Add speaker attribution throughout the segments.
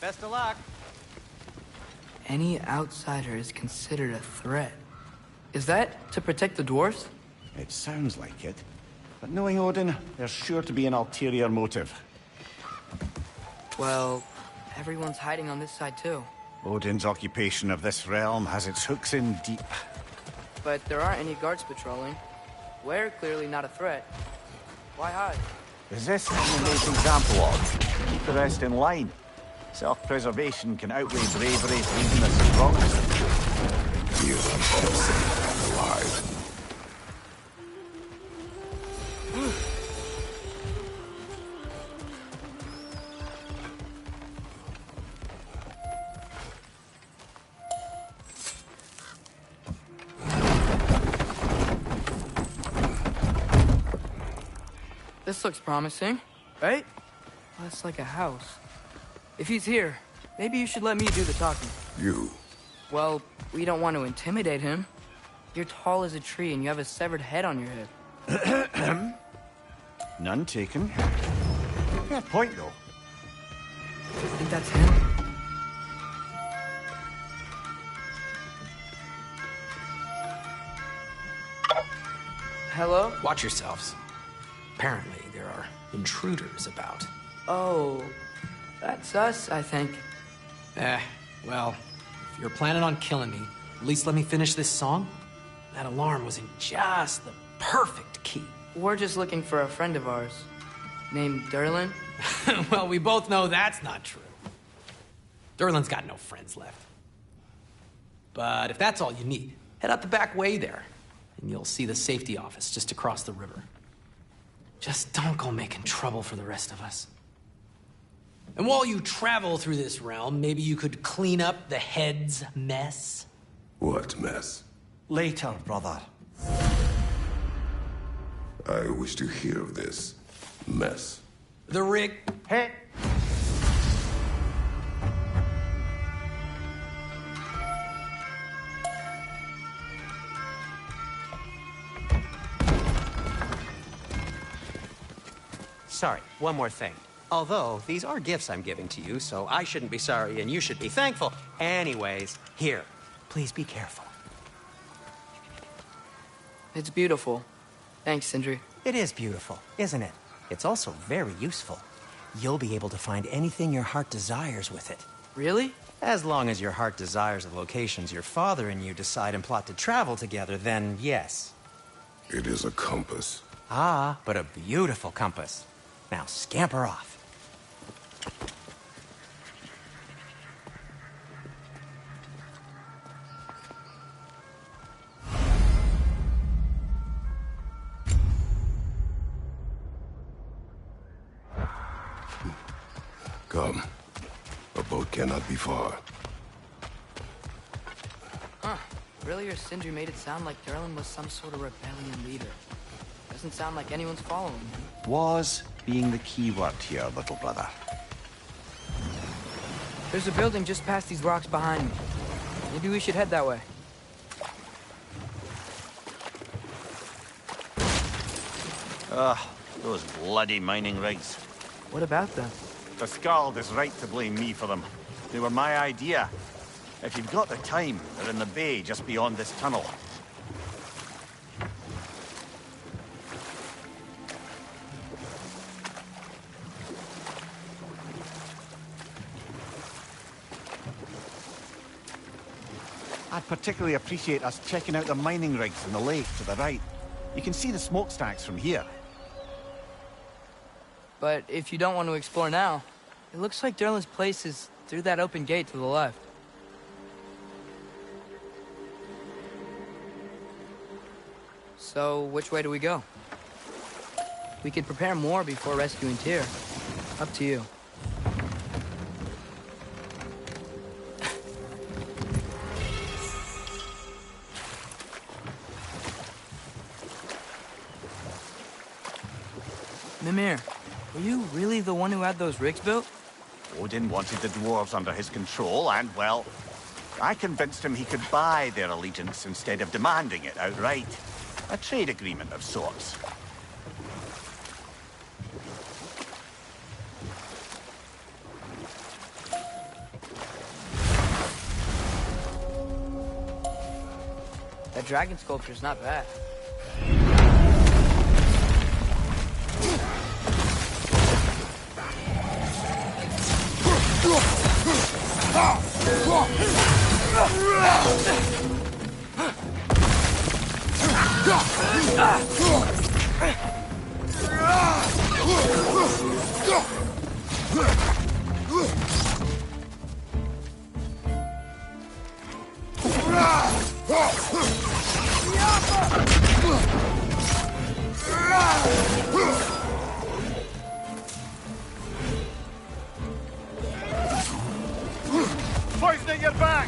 Speaker 1: Best of luck.
Speaker 2: Any outsider is considered a threat. Is that to protect the dwarves?
Speaker 3: It sounds like it. But knowing Odin, there's sure to be an ulterior motive.
Speaker 2: Well, everyone's hiding on this side too.
Speaker 3: Odin's occupation of this realm has its hooks in deep.
Speaker 2: But there aren't any guards patrolling. We're clearly not a threat. Why hide?
Speaker 3: Is this an amazing example of? Keep the rest in line. Self-preservation can outweigh bravery for even the strongest.
Speaker 4: Feel safe, alive.
Speaker 2: This looks promising, right? Less like a house. If he's here, maybe you should let me do the talking.
Speaker 4: You.
Speaker 2: Well, we don't want to intimidate him. You're tall as a tree and you have a severed head on your head.
Speaker 3: None taken. Fair point, though.
Speaker 2: You think that's him? Hello?
Speaker 5: Watch yourselves. Apparently, there are intruders about.
Speaker 2: Oh, that's us, I think.
Speaker 5: Well, if you're planning on killing me, at least let me finish this song. That alarm was in just the perfect key.
Speaker 2: We're just looking for a friend of ours, named Derlin.
Speaker 5: Well, we both know that's not true. Derlin's got no friends left. But if that's all you need, head out the back way there, and you'll see the safety office just across the river. Just don't go making trouble for the rest of us. And while you travel through this realm, maybe you could clean up the head's mess?
Speaker 4: What mess?
Speaker 3: Later, brother.
Speaker 4: I wish to hear of this mess.
Speaker 5: The rig...
Speaker 3: Hey!
Speaker 1: Sorry, one more thing. Although, these are gifts I'm giving to you, so I shouldn't be sorry and you should be thankful. Anyways, here, please be careful.
Speaker 2: It's beautiful. Thanks, Sindri.
Speaker 1: It is beautiful, isn't it? It's also very useful. You'll be able to find anything your heart desires with it.
Speaker 2: Really?
Speaker 1: As long as your heart desires the locations your father and you decide and plot to travel together, then yes.
Speaker 4: It is a compass.
Speaker 1: Ah, but a beautiful compass. Now scamper off.
Speaker 4: Come. A boat cannot be far.
Speaker 2: Huh. Earlier, Sindri made it sound like Derlin was some sort of rebellion leader. Doesn't sound like anyone's following him.
Speaker 3: Was being the key word here, little brother.
Speaker 2: There's a building just past these rocks behind me. Maybe we should head that way.
Speaker 3: Ugh, those bloody mining rigs.
Speaker 2: What about them?
Speaker 3: The Skald is right to blame me for them. They were my idea. If you've got the time, they're in the bay just beyond this tunnel. I'd particularly appreciate us checking out the mining rigs in the lake to the right. You can see the smokestacks from here.
Speaker 2: But if you don't want to explore now, it looks like Derlin's place is through that open gate to the left. So, which way do we go? We could prepare more before rescuing Tyr. Up to you. Mimir, were you really the one who had those rigs built?
Speaker 3: Odin wanted the dwarves under his control, and, well, I convinced him he could buy their allegiance instead of demanding it outright. A trade agreement of sorts.
Speaker 2: dragon sculpture's not bad.
Speaker 3: Poisoning your back!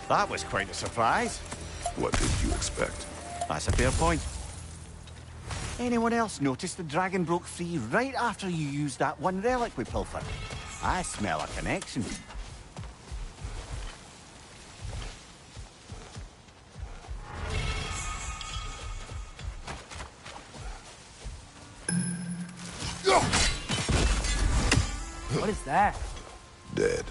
Speaker 3: That was quite a surprise.
Speaker 4: What did you expect?
Speaker 3: That's a fair point. Anyone else notice the dragon broke free right after you used that one relic we pilfered? I smell a connection.
Speaker 2: What is that?
Speaker 4: Dead.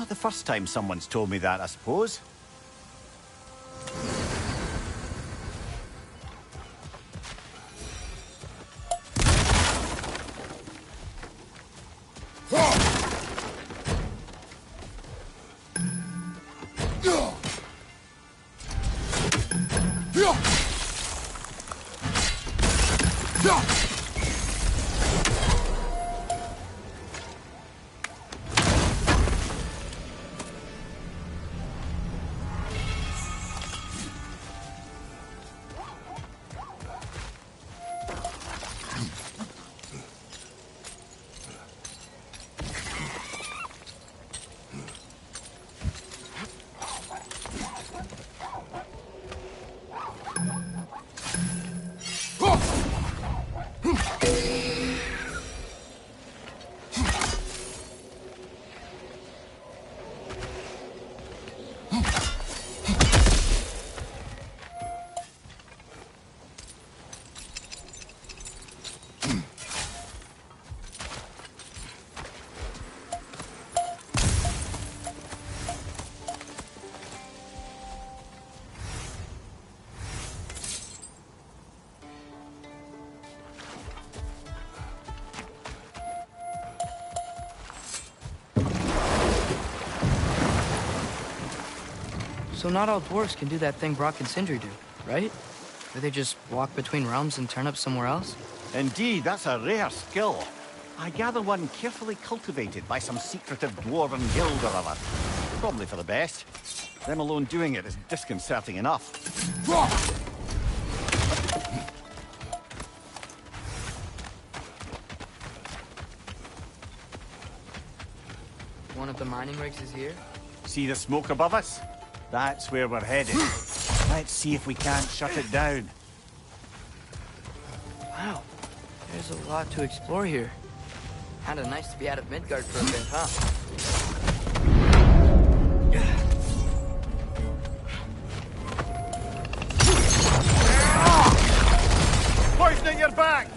Speaker 3: Not the first time someone's told me that, I suppose.
Speaker 2: So not all dwarves can do that thing Brock and Sindri do, right? Where they just walk between realms and turn up somewhere else?
Speaker 3: Indeed, that's a rare skill. I gather one carefully cultivated by some secretive dwarven guild or other. Probably for the best. Them alone doing it is disconcerting enough.
Speaker 2: One of the mining rigs is here?
Speaker 3: See the smoke above us? That's where we're headed. Let's see if we can't shut it down.
Speaker 2: Wow, there's a lot to explore here. Kinda nice to be out of Midgard for a bit, huh?
Speaker 3: Poisoning your back!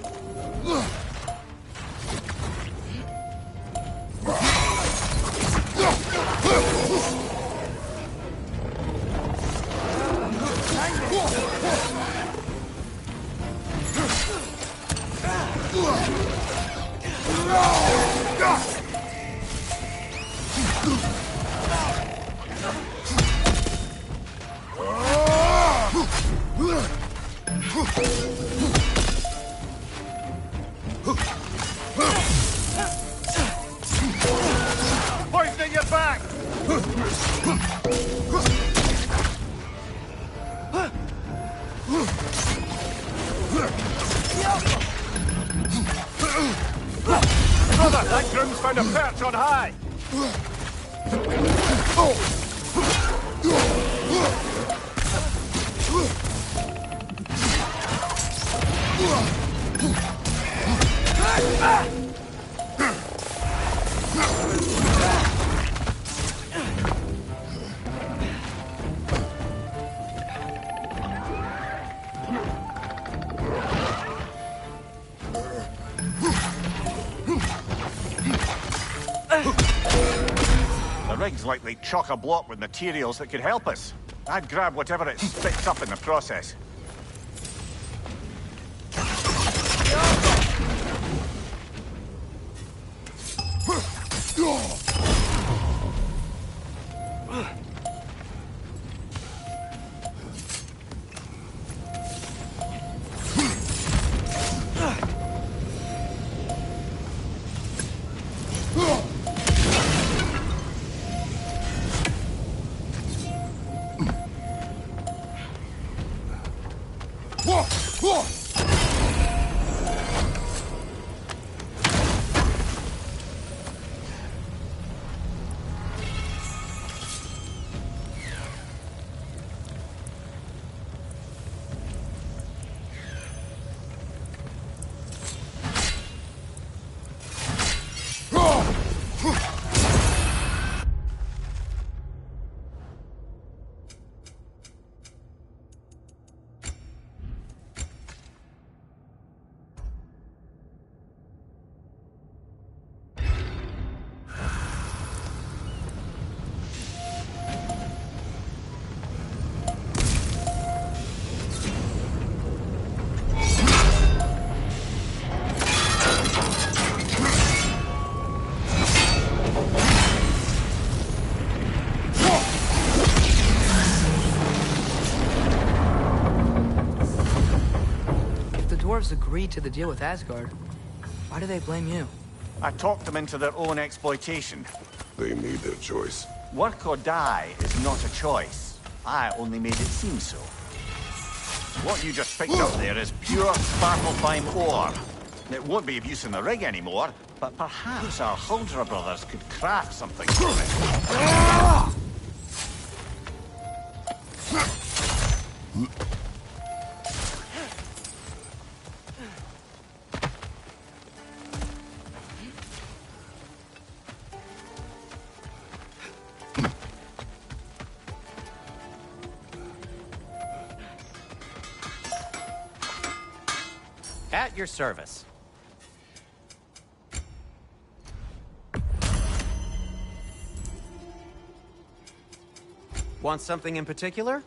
Speaker 3: Poisoning your back! Brother, that groom's found a perch on high! The rig's likely chock-a-block with materials that could help us. I'd grab whatever it spits up in the process.
Speaker 2: elves agreed to the deal with Asgard. Why do they blame you?
Speaker 3: I talked them into their own exploitation.
Speaker 4: They made their choice.
Speaker 3: Work or die is not a choice. I only made it seem so. What you just picked up there is pure Svartalfheim ore. It won't be of use in the rig anymore, but perhaps our Huldra brothers could craft something from it.
Speaker 1: At your service. Want something in particular?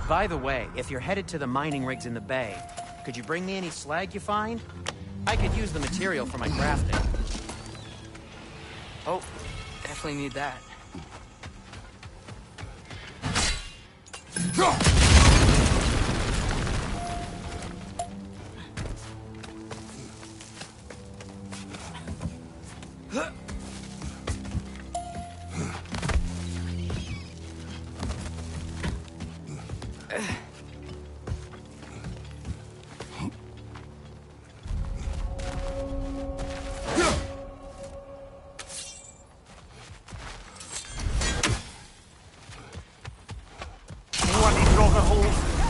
Speaker 1: By the way, if you're headed to the mining rigs in the bay, could you bring me any slag you find? I could use the material for my crafting.
Speaker 2: Oh, definitely need that.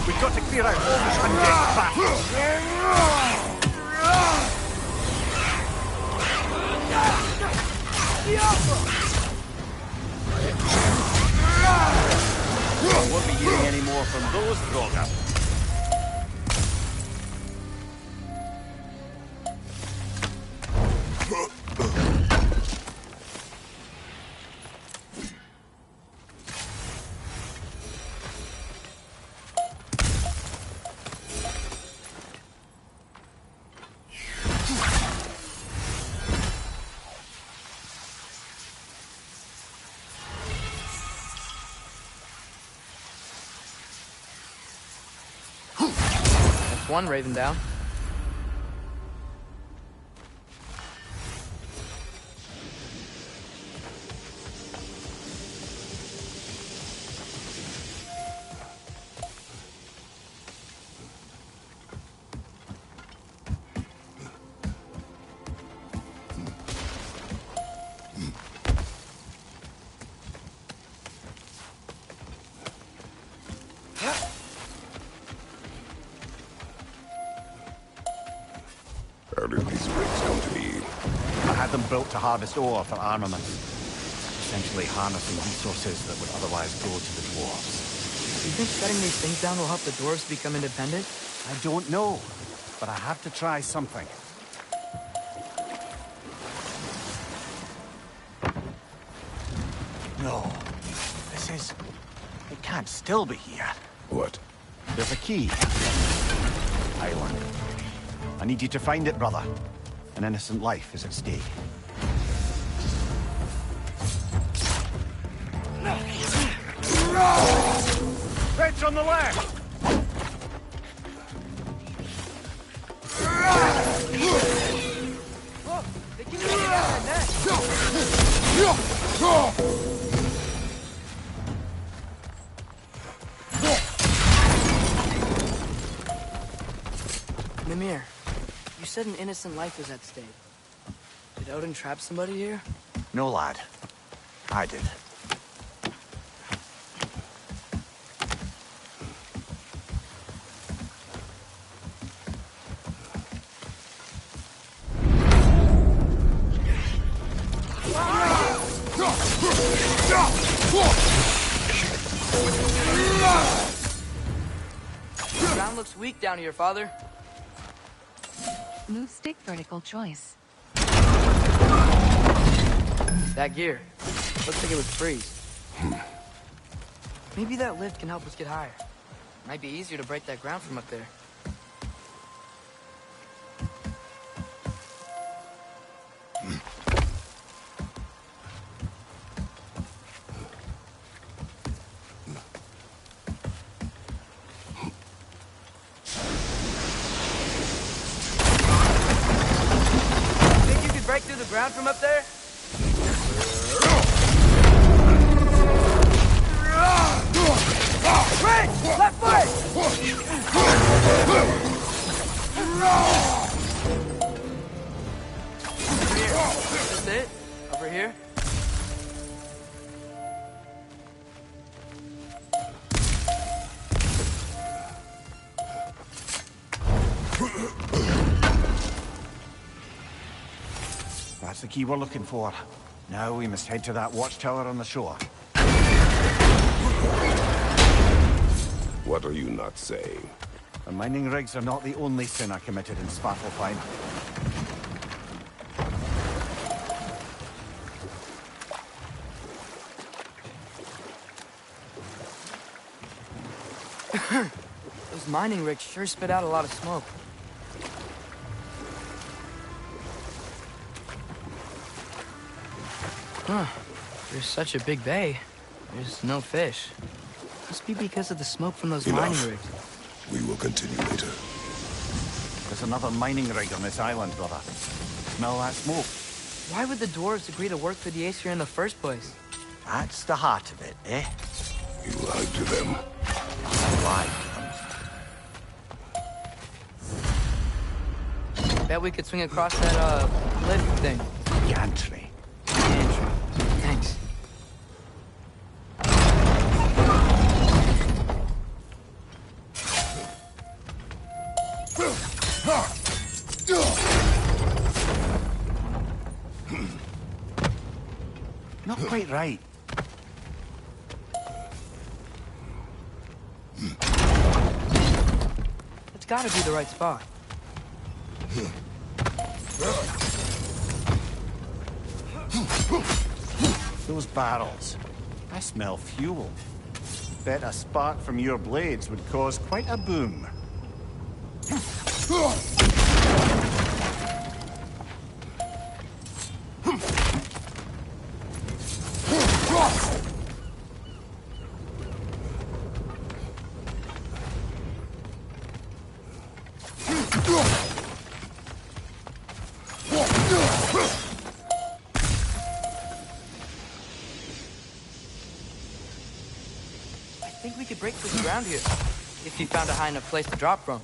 Speaker 3: We've got to clear out all this undead crap. I won't be hearing any more from those Droga.
Speaker 2: one raven down.
Speaker 4: How did these rigs come to be?
Speaker 3: I had them built to harvest ore for armaments. Essentially harnessing resources that would otherwise go to the dwarves.
Speaker 2: You think shutting these things down will help the dwarves become independent?
Speaker 3: I don't know, but I have to try something. No, this is... It can't still be here.
Speaker 4: What?
Speaker 3: There's a key. Island. I need you to find it, brother. An innocent life is at stake. Fetch on the left!
Speaker 2: Look! They keep getting out of that net! Mimir, you said an innocent life was at stake. Did Odin trap somebody here?
Speaker 3: No, lad. I did.
Speaker 2: The ground looks weak down here, Father.
Speaker 6: Move stick vertical choice.
Speaker 2: That gear. Looks like it would freeze. Maybe that lift can help us get higher. Might be easier to break that ground from up there. Think you could break through the ground from up there? Right! Left foot! Here. That's it? Over here?
Speaker 3: That's the key we're looking for. Now we must head to that watchtower on the shore.
Speaker 4: What are you not saying?
Speaker 3: The mining rigs are not the only sin I committed in Svartalfheim.
Speaker 2: Those mining rigs sure spit out a lot of smoke. Huh. There's such a big bay. There's no fish. Must be because of the smoke from those
Speaker 4: Enough.
Speaker 2: mining rigs.
Speaker 4: We will continue later.
Speaker 3: There's another mining rig on this island, brother. Smell that smoke?
Speaker 2: Why would the dwarves agree to work for the Aesir in the first place?
Speaker 3: That's the heart of it, eh?
Speaker 4: You lied to them.
Speaker 3: I lied.
Speaker 2: Bet we could swing across that, lift thing.
Speaker 3: Gantry.
Speaker 2: Thanks.
Speaker 3: Not quite right.
Speaker 2: It's gotta be the right spot.
Speaker 3: Those barrels. I smell fuel. Bet a spark from your blades would cause quite a boom.
Speaker 2: think we could break through the ground here, if you found a high enough place to drop from.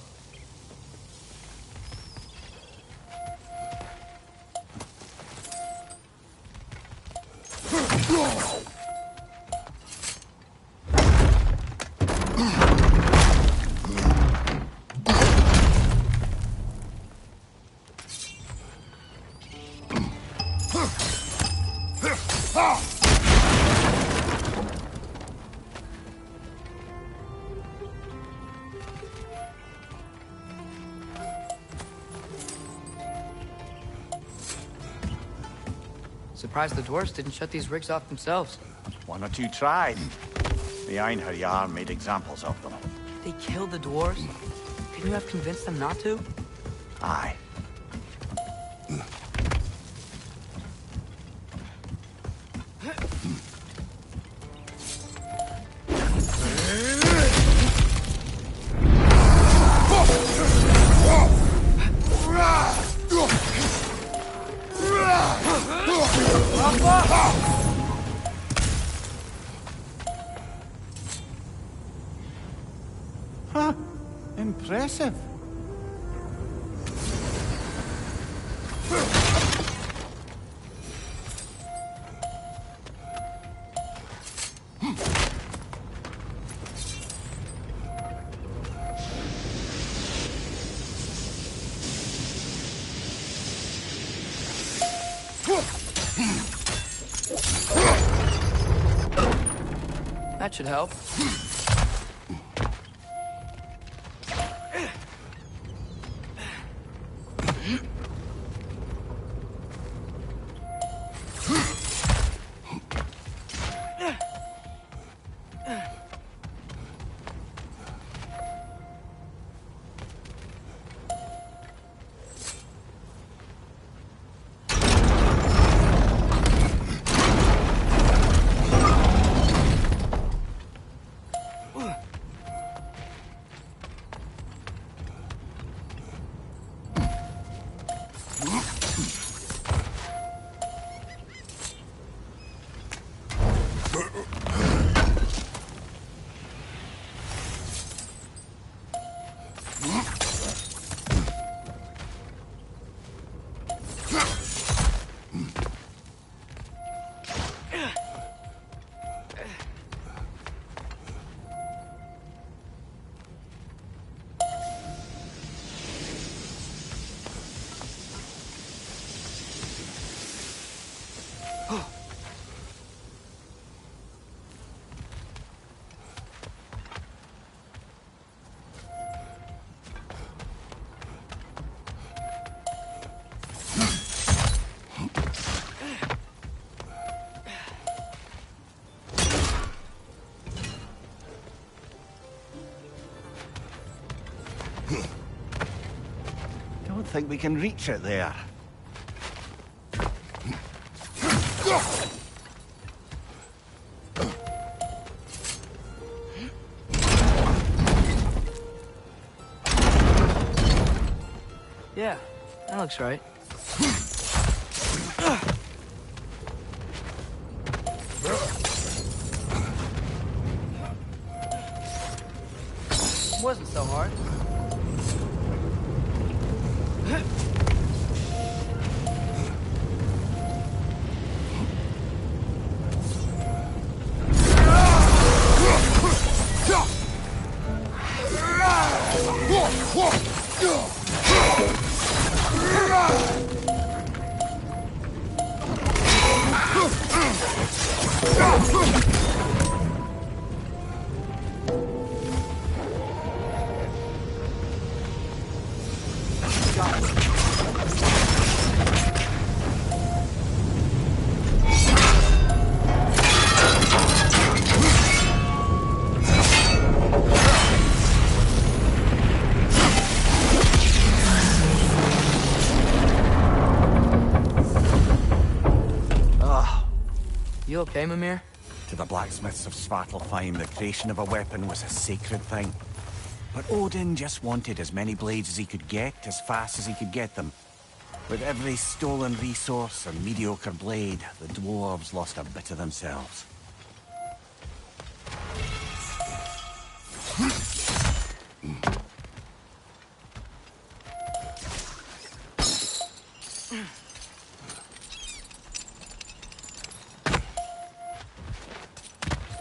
Speaker 2: Surprised the dwarves didn't shut these rigs off themselves.
Speaker 3: One or two tried. The Einherjar made examples of them.
Speaker 2: They killed the dwarves? Couldn't you have convinced them not to?
Speaker 3: Aye. Huh. Impressive.
Speaker 2: That should help.
Speaker 3: Don't think we can reach it there.
Speaker 2: Yeah, that looks right. Wasn't so hard. You okay, Mimir?
Speaker 3: To the blacksmiths of Svartalfheim, the creation of a weapon was a sacred thing. But Odin just wanted as many blades as he could get, as fast as he could get them. With every stolen resource and mediocre blade, the dwarves lost a bit of themselves.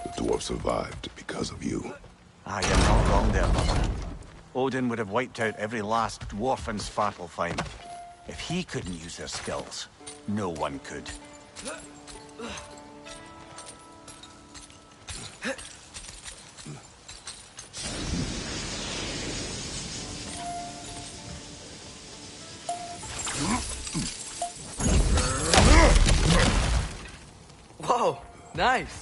Speaker 4: The dwarf survived because of you.
Speaker 3: Ah, you're not wrong there, brother. Odin would have wiped out every last dwarf in Svartalfheim. If he couldn't use their skills, no one could.
Speaker 2: Whoa, nice.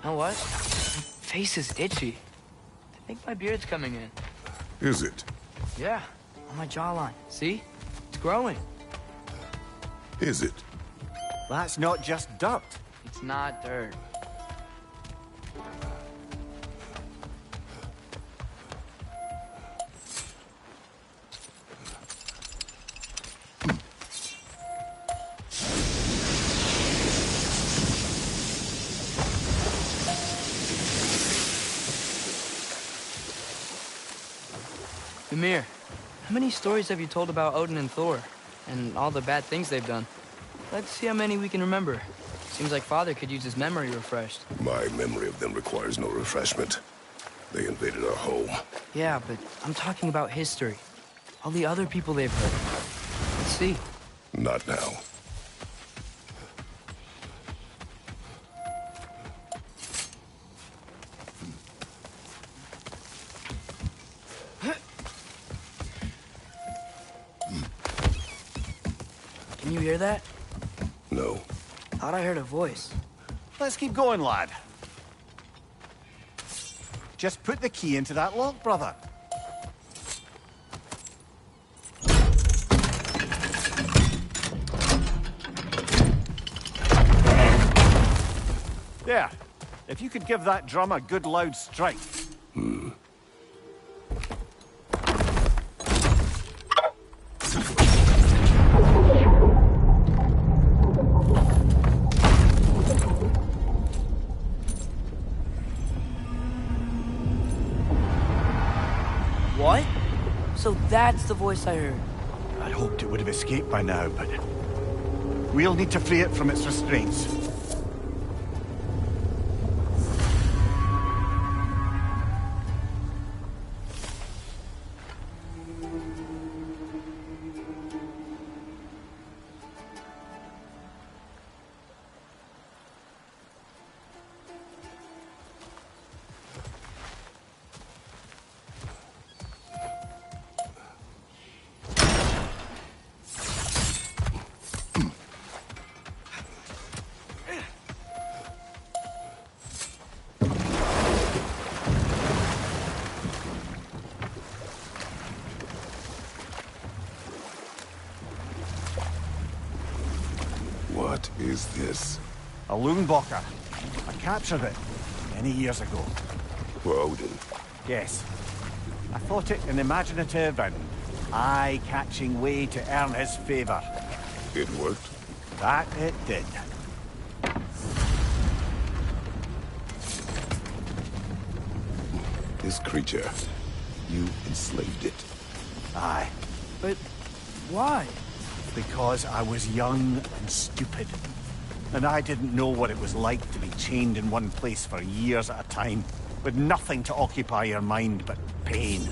Speaker 2: You know what? My face is itchy. I think my beard's coming in.
Speaker 4: Is it?
Speaker 2: Yeah, on my jawline. See? It's growing.
Speaker 4: Is it?
Speaker 3: That's not just dirt.
Speaker 2: It's not dirt. Ymir, how many stories have you told about Odin and Thor? And all the bad things they've done? Let's see how many we can remember. Seems like Father could use his memory refreshed.
Speaker 4: My memory of them requires no refreshment. They invaded our home.
Speaker 2: Yeah, but I'm talking about history. All the other people they've hurt. Let's see.
Speaker 4: Not now.
Speaker 2: Can you hear that?
Speaker 4: No.
Speaker 2: Thought I heard a voice.
Speaker 3: Let's keep going, lad. Just put the key into that lock, brother. There. If you could give that drum a good loud strike.
Speaker 2: What? So that's the voice I heard.
Speaker 3: I'd hoped it would have escaped by now, but we'll need to free it from its restraints.
Speaker 4: What is this?
Speaker 3: A Loonbocker. I captured it many years ago.
Speaker 4: For Odin.
Speaker 3: Yes. I thought it an imaginative and eye-catching way to earn his favor.
Speaker 4: It worked?
Speaker 3: That it did.
Speaker 4: This creature, you enslaved it.
Speaker 3: Aye.
Speaker 2: But why?
Speaker 3: Because I was young and stupid. And I didn't know what it was like to be chained in one place for years at a time, with nothing to occupy your mind but pain.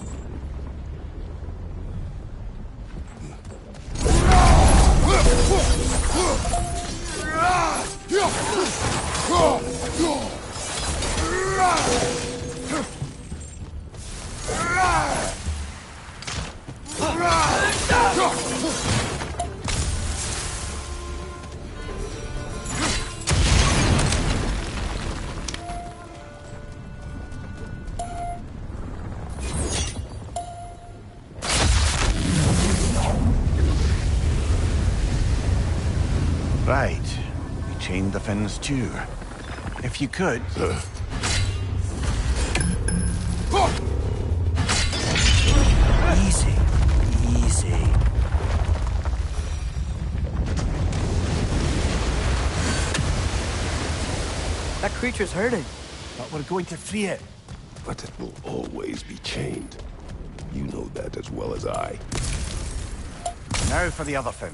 Speaker 3: Finn's due. If you could... Easy. Easy.
Speaker 2: That creature's hurting.
Speaker 3: But we're going to free it.
Speaker 4: But it will always be chained. You know that as well as I.
Speaker 3: Now for the other thing.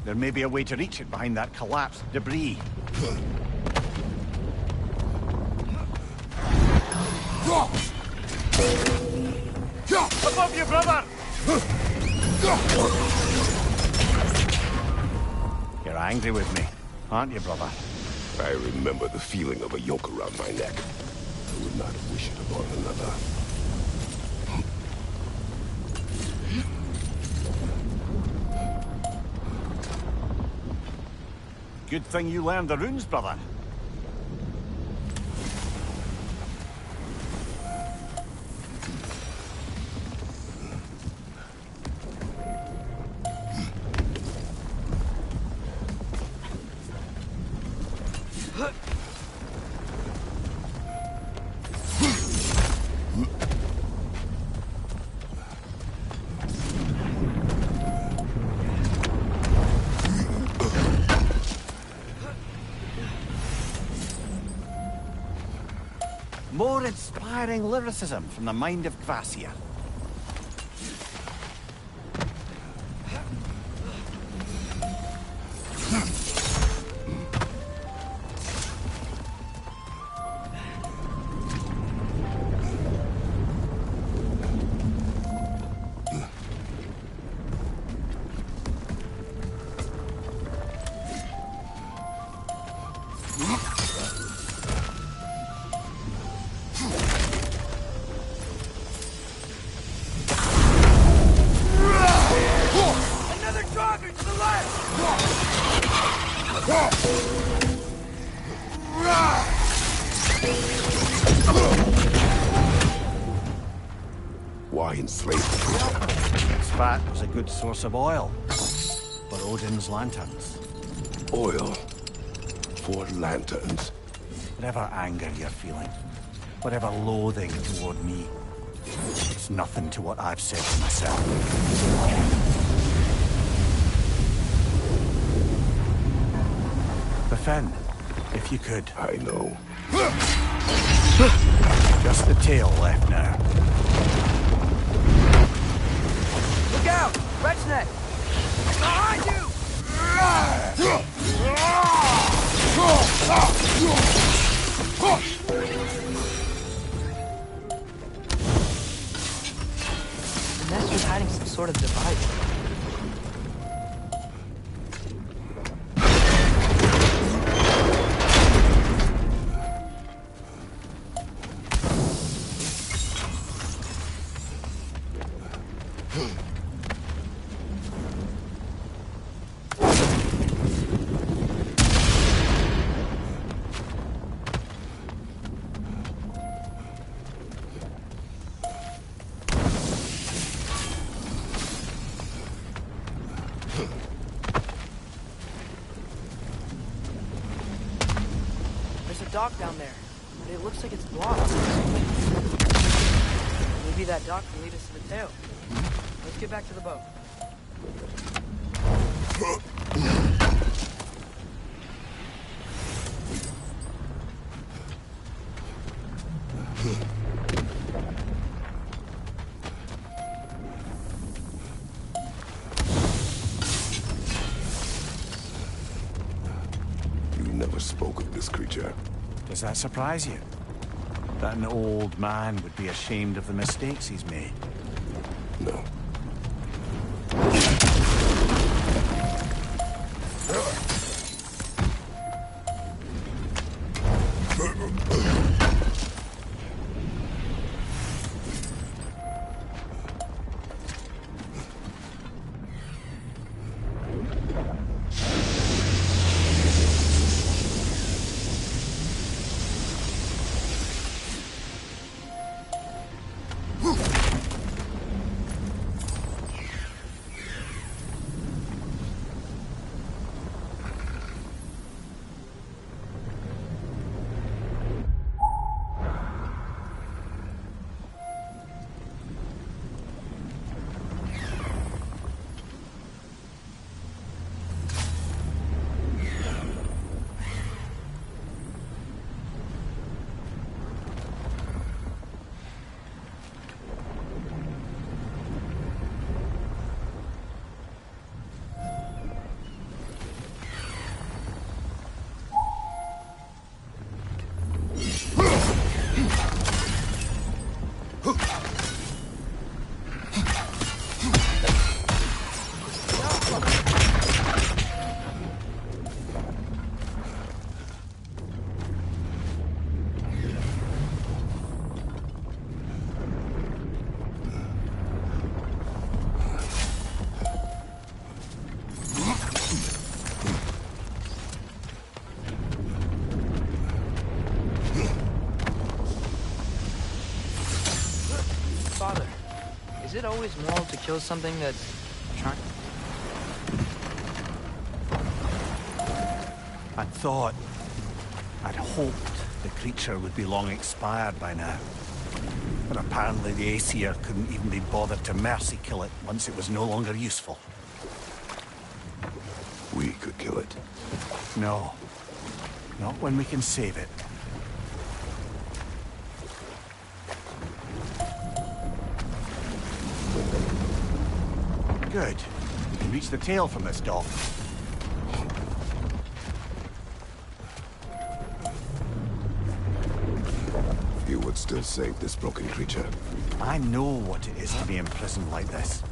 Speaker 3: There may be a way to reach it behind that collapsed debris. Above you, brother! You're angry with me, aren't you, brother?
Speaker 4: I remember the feeling of a yoke around my neck. I would not wish it upon another.
Speaker 3: Good thing you learned the runes, brother. More inspiring lyricism from the mind of Gracia.
Speaker 4: Why enslave the creature?
Speaker 3: Its fat was a good source of oil for Odin's lanterns.
Speaker 4: Oil for lanterns.
Speaker 3: Whatever anger you're feeling, whatever loathing toward me, it's nothing to what I've said to myself. The Finn, if you could.
Speaker 4: I know.
Speaker 3: Just the tail left now.
Speaker 2: Look out! Red's neck! Behind you! The nest was hiding some sort of device. There's a dock down there, but it looks like it's blocked. Maybe that dock can lead us to the tail. Let's get back to the boat.
Speaker 4: You never spoke of this creature.
Speaker 3: Does that surprise you? That an old man would be ashamed of the mistakes he's made?
Speaker 4: No.
Speaker 2: Is it always moral to kill something that's trying?
Speaker 3: I'd hoped the creature would be long expired by now. But apparently the Aesir couldn't even be bothered to mercy kill it once it was no longer useful.
Speaker 4: We could kill it.
Speaker 3: No. Not when we can save it. Good. We can reach the tail from this dock.
Speaker 4: You would still save this broken creature.
Speaker 3: I know what it is to be imprisoned like this.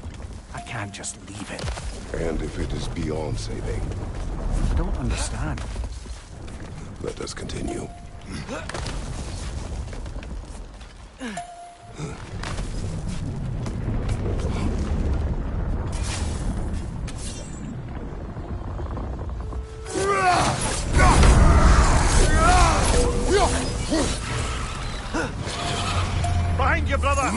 Speaker 3: I can't just leave it.
Speaker 4: And if it is beyond saving,
Speaker 3: I don't understand.
Speaker 4: let us continue.
Speaker 3: Behind you, brother!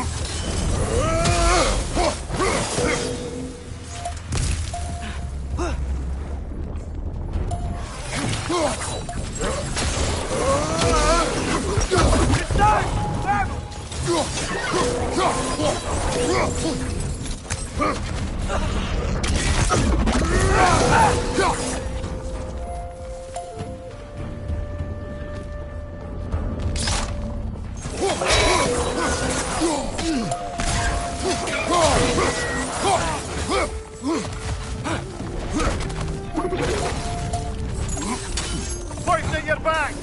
Speaker 3: Pointing your back!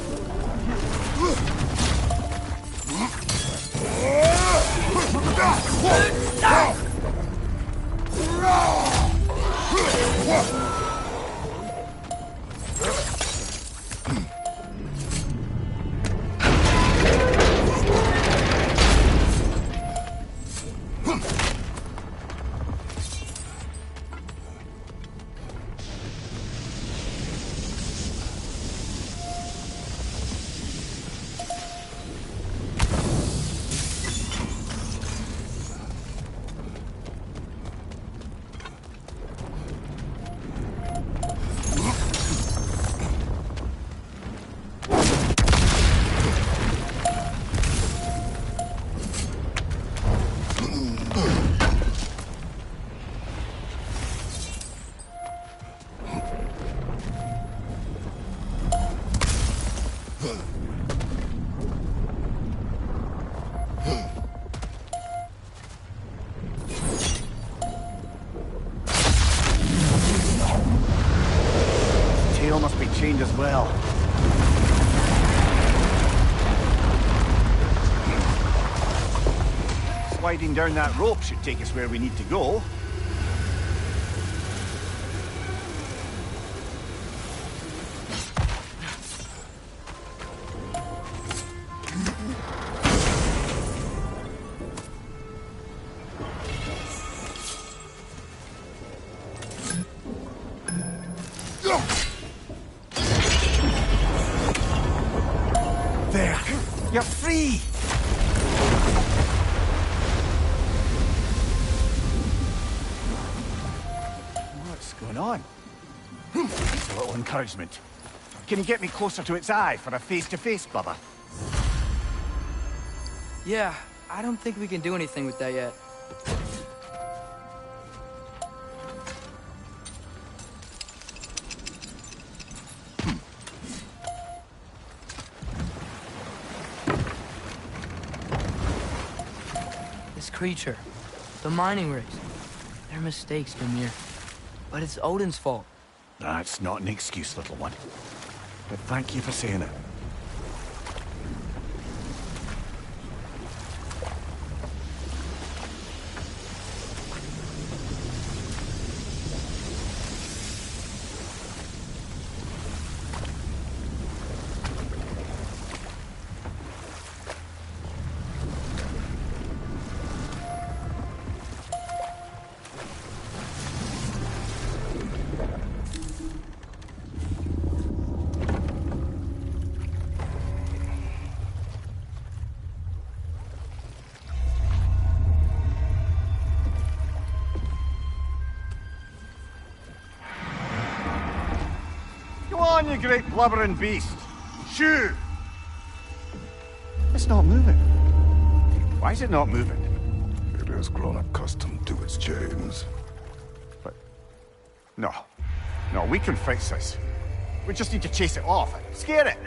Speaker 3: Tail must be chained as well. Sliding down that rope should take us where we need to go. There! You're free! What's going on? It's a little encouragement. Can you get me closer to its eye for a face-to-face, brother?
Speaker 2: Yeah, I don't think we can do anything with that yet. This creature, the mining rigs, they're mistakes, Mimir. But it's Odin's fault.
Speaker 3: That's not an excuse, little one. But thank you for saying it. you great blubbering beast. Shoo! It's not moving. Why is it not moving?
Speaker 4: It has grown accustomed to its chains.
Speaker 3: But... No. No, we can fix this. We just need to chase it off. Scare it.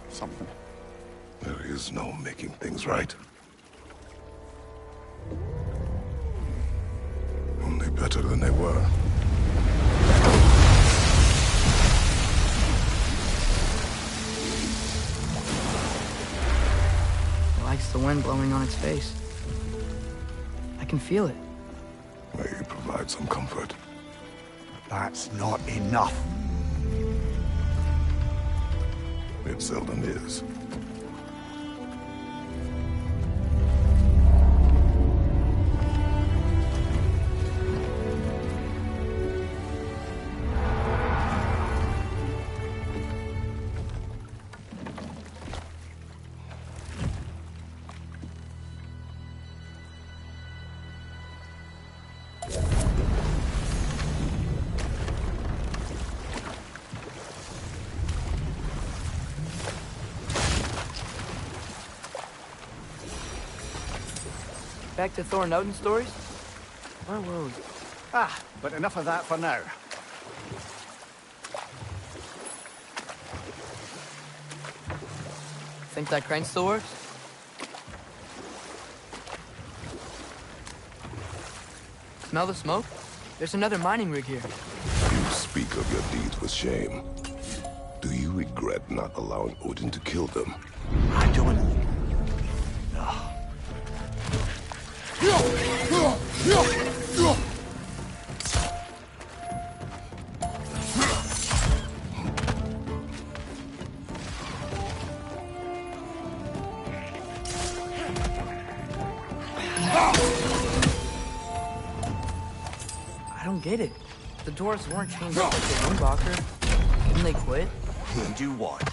Speaker 3: Something.
Speaker 4: There is no making things right. Only better than they were.
Speaker 2: It likes the wind blowing on its face. I can feel it.
Speaker 4: May you provide some comfort.
Speaker 3: That's not enough.
Speaker 4: It seldom is.
Speaker 2: Back to Thor and Odin stories? Where were we?
Speaker 3: Ah, but enough of that for now.
Speaker 2: Think that crane still works? Smell the smoke? There's another mining rig here.
Speaker 4: You speak of your deeds with shame. Do you regret not allowing Odin to kill them?
Speaker 3: I don't...
Speaker 2: I don't get it. The dwarves weren't chained up like the Windwalker. Didn't they quit?
Speaker 3: And do what?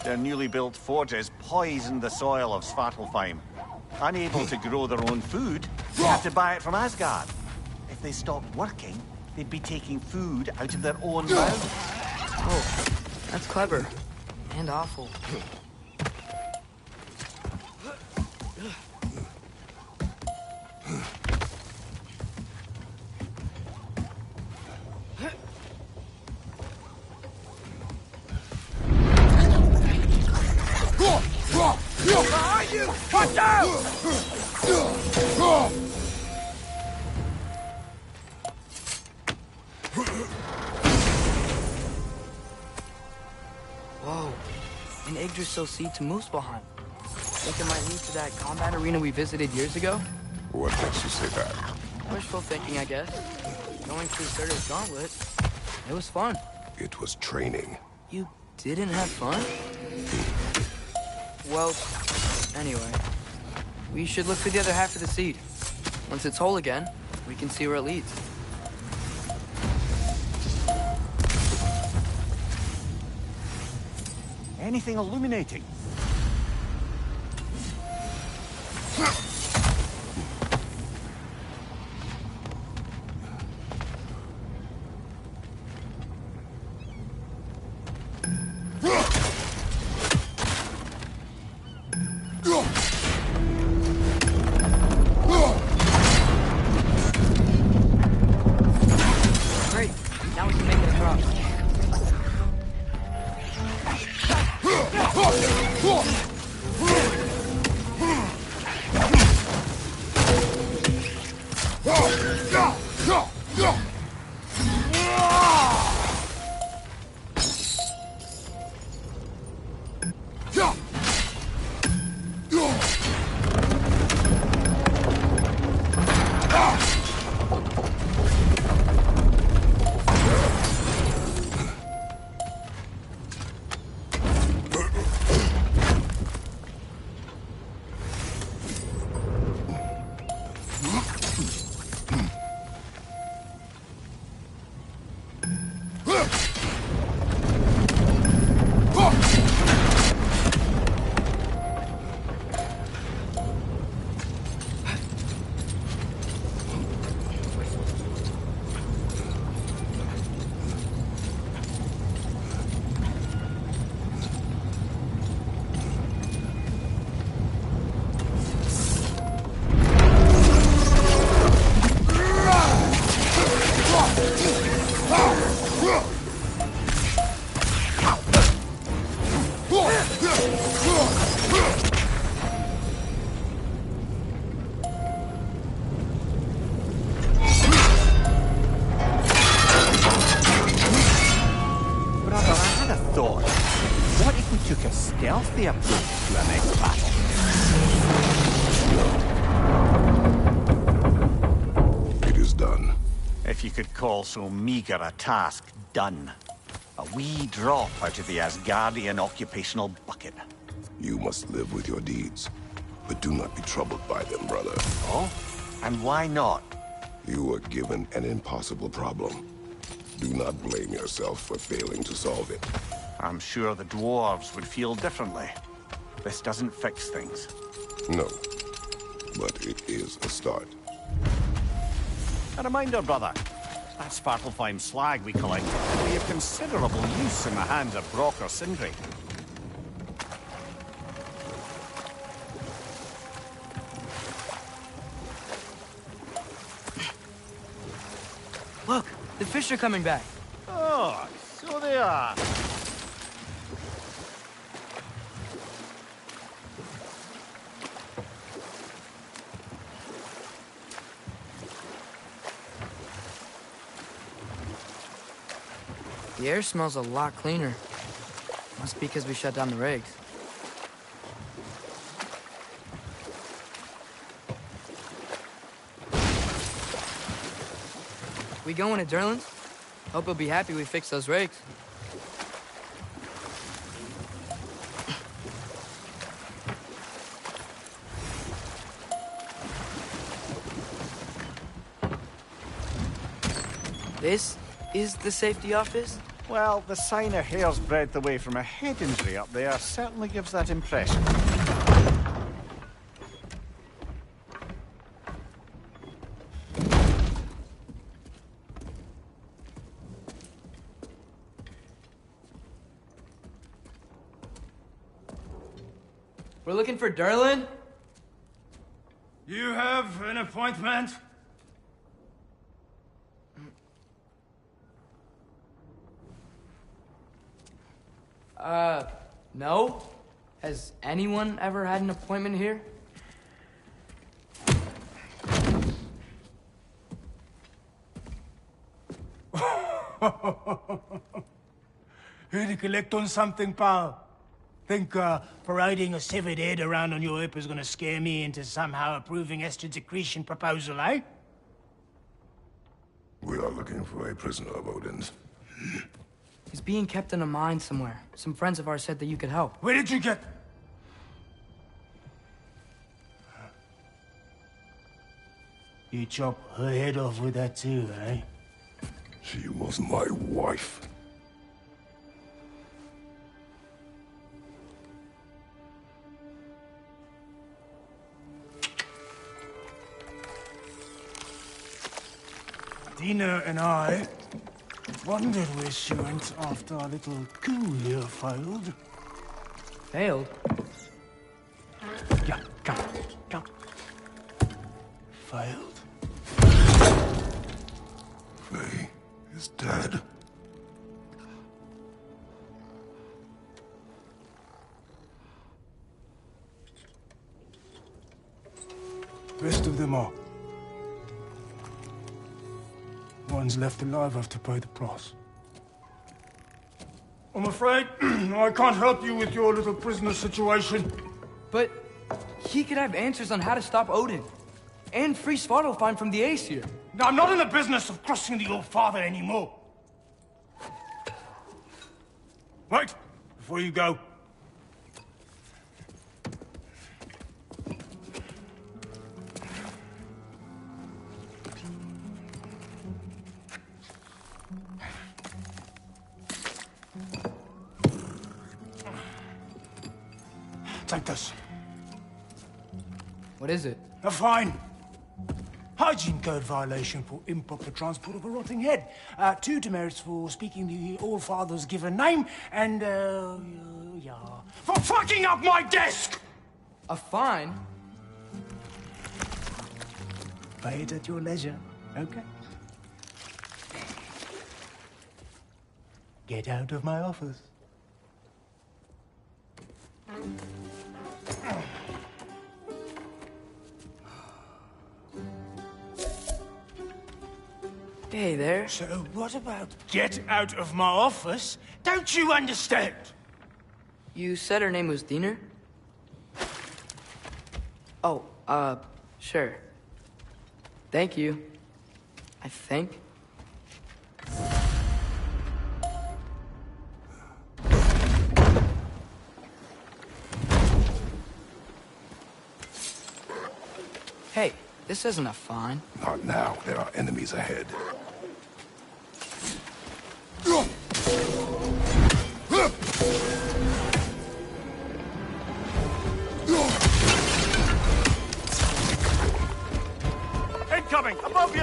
Speaker 3: Their newly built forges poisoned the soil of Svartalfheim. Unable to grow their own food, they had to buy it from Asgard. If they stopped working, they'd be taking food out of their own mouths.
Speaker 2: Oh, that's clever. And awful.
Speaker 3: Behind you! Watch out!
Speaker 2: Whoa. An Yggdrasil seed to Muspelheim. Think it might lead to that combat arena we visited years ago?
Speaker 4: What makes you say that?
Speaker 2: Wishful thinking, I guess. Going through Surtur's gauntlet. It was fun.
Speaker 4: It was training.
Speaker 2: You didn't have fun? Well, anyway. We should look for the other half of the seed. Once it's whole again, we can see where it leads.
Speaker 3: Anything illuminating?
Speaker 2: Great. Now we can make it across.
Speaker 3: be approved to our next battle.
Speaker 4: It is done.
Speaker 3: If you could call so meager a task done. A wee drop out of the Asgardian occupational bucket.
Speaker 4: You must live with your deeds, but do not be troubled by them, brother.
Speaker 3: Oh? And why not?
Speaker 4: You were given an impossible problem. Do not blame yourself for failing to solve it.
Speaker 3: I'm sure the dwarves would feel differently. This doesn't fix things.
Speaker 4: No, but it is a start.
Speaker 3: A reminder, brother. That Svartalfheim slag we collected will be of considerable use in the hands of Brock or Sindri.
Speaker 2: Look, the fish are coming back.
Speaker 3: Oh, so they are.
Speaker 2: The air smells a lot cleaner. Must be because we shut down the rigs. We going to Durlin's? Hope he'll be happy we fixed those rigs. This is the safety office?
Speaker 3: Well, the sign a hair's breadth away from a head injury up there certainly gives that impression.
Speaker 2: We're looking for Durlin?
Speaker 6: You have an appointment?
Speaker 2: No. Has anyone ever had an appointment here?
Speaker 6: Here to collect on something, pal? Think, parading a severed head around on your hip is gonna scare me into somehow approving Esther's accretion proposal, eh?
Speaker 4: We are looking for a prisoner of Odin's.
Speaker 2: He's being kept in a mine somewhere. Some friends of ours said that you could help.
Speaker 6: Where did you get... You chop her head off with that too, eh?
Speaker 4: She was my wife.
Speaker 6: Dina and I wondered where she went after our little coup here failed.
Speaker 2: Failed?
Speaker 6: Yeah, come. Failed.
Speaker 4: Faye is dead.
Speaker 6: Rest of them are. One's left alive have to pay the price. I'm afraid I can't help you with your little prisoner situation.
Speaker 2: But he could have answers on how to stop Odin. And free Svartalfheim from the Aesir.
Speaker 6: Now, I'm not in the business of crossing the old father anymore. Wait, before you go. Take this.
Speaker 2: What is it?
Speaker 6: A fine. Hygiene code violation for improper transport of a rotting head. 2 demerits for speaking the All-Father's given name, and, yeah. For fucking up my desk!
Speaker 2: A fine?
Speaker 6: Pay it at your leisure, okay? Get out of my office.
Speaker 2: Hey there.
Speaker 6: So what about get out of my office? Don't you understand?
Speaker 2: You said her name was Diener? Oh, sure. Thank you. I think. Hey, this isn't a fine.
Speaker 4: Not now. There are enemies ahead.
Speaker 3: Incoming! Above you!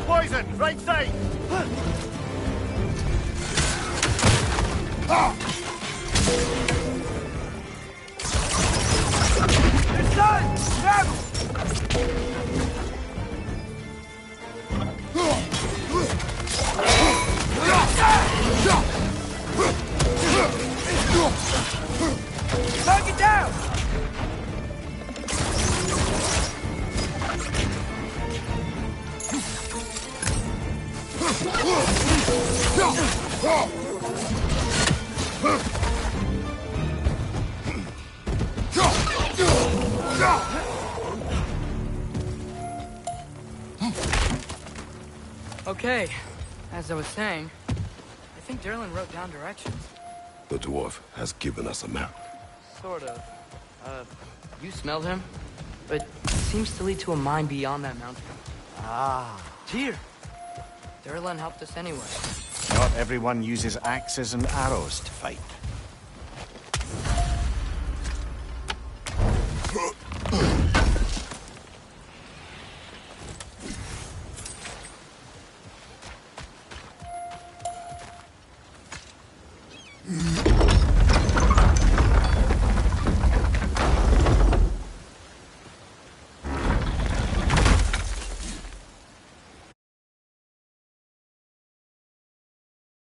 Speaker 3: Poison! Right side!
Speaker 6: It's done! Travel! Knock it down!
Speaker 2: Okay, as I was saying, I think Derlin wrote down directions.
Speaker 4: The dwarf has given us a map.
Speaker 2: Sort of. You smelled him? But it seems to lead to a mine beyond that mountain.
Speaker 3: Ah.
Speaker 2: Tyr! Derlin helped us anyway.
Speaker 3: Not everyone uses axes and arrows to fight.